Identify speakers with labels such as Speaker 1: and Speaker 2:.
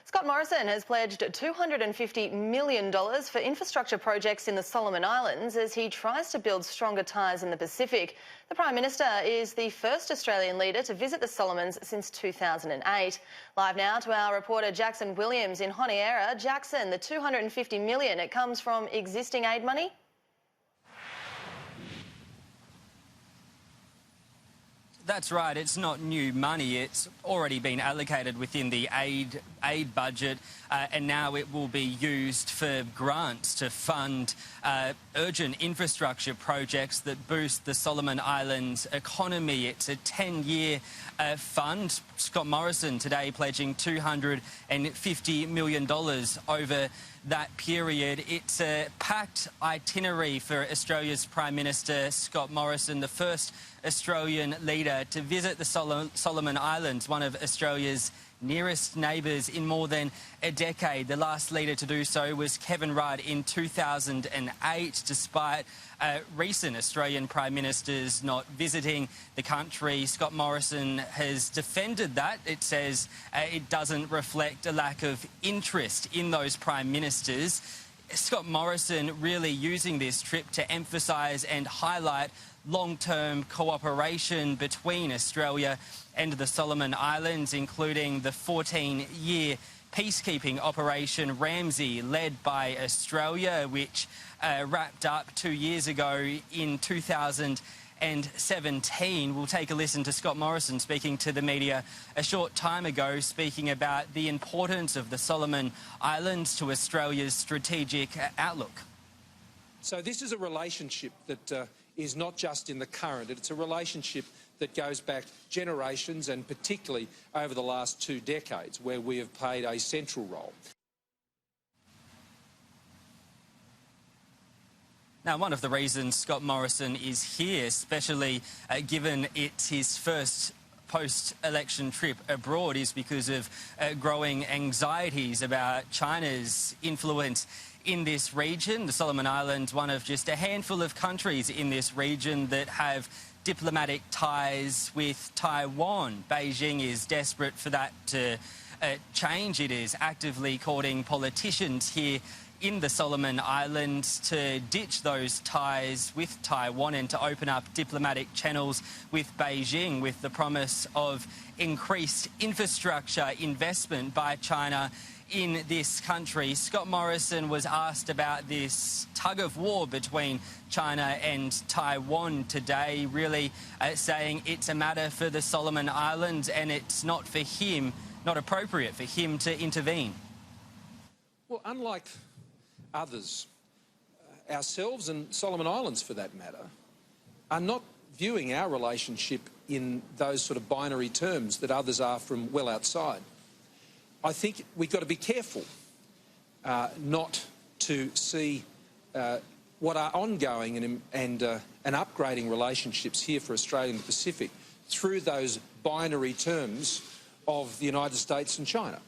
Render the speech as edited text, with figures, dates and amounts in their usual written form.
Speaker 1: Scott Morrison has pledged $250 million for infrastructure projects in the Solomon Islands as he tries to build stronger ties in the Pacific. The Prime Minister is the first Australian leader to visit the Solomons since 2008. Live now to our reporter Jackson Williams in Honiara. Jackson, the $250 million, it comes from existing aid money?
Speaker 2: That's right. It's not new money. It's already been allocated within the aid budget, and now it will be used for grants to fund urgent infrastructure projects that boost the Solomon Islands economy. It's a 10-year fund. Scott Morrison today pledging $250 million over that period. It's a packed itinerary for Australia's Prime Minister Scott Morrison, the first Australian leader to visit the Solomon Islands, one of Australia's nearest neighbours in more than a decade. The last leader to do so was Kevin Rudd in 2008, despite recent Australian Prime Ministers not visiting the country. Scott Morrison has defended that. It says it doesn't reflect a lack of interest in those Prime Ministers. Scott Morrison really using this trip to emphasise and highlight long-term cooperation between Australia and the Solomon Islands, including the 14-year peacekeeping Operation Ramsay, led by Australia, which wrapped up 2 years ago in 2017. We'll take a listen to Scott Morrison speaking to the media a short time ago, speaking about the importance of the Solomon Islands to Australia's strategic outlook.
Speaker 3: So this is a relationship that is not just in the current. It's a relationship that goes back generations, and particularly over the last 2 decades, where we have played a central role.
Speaker 2: Now, one of the reasons Scott Morrison is here, especially given it's his first post-election trip abroad, is because of growing anxieties about China's influence in this region. The Solomon Islands, one of just a handful of countries in this region that have diplomatic ties with Taiwan. Beijing is desperate for that to change. It is actively courting politicians here in the Solomon Islands to ditch those ties with Taiwan and to open up diplomatic channels with Beijing, with the promise of increased infrastructure investment by China in this country. Scott Morrison was asked about this tug-of-war between China and Taiwan today, really saying it's a matter for the Solomon Islands and it's not for him, not appropriate for him to intervene.
Speaker 3: Well, unlike others, ourselves and Solomon Islands, for that matter, are not viewing our relationship in those sort of binary terms that others are from well outside. I think we've got to be careful not to see what are ongoing and upgrading relationships here for Australia and the Pacific through those binary terms of the United States and China.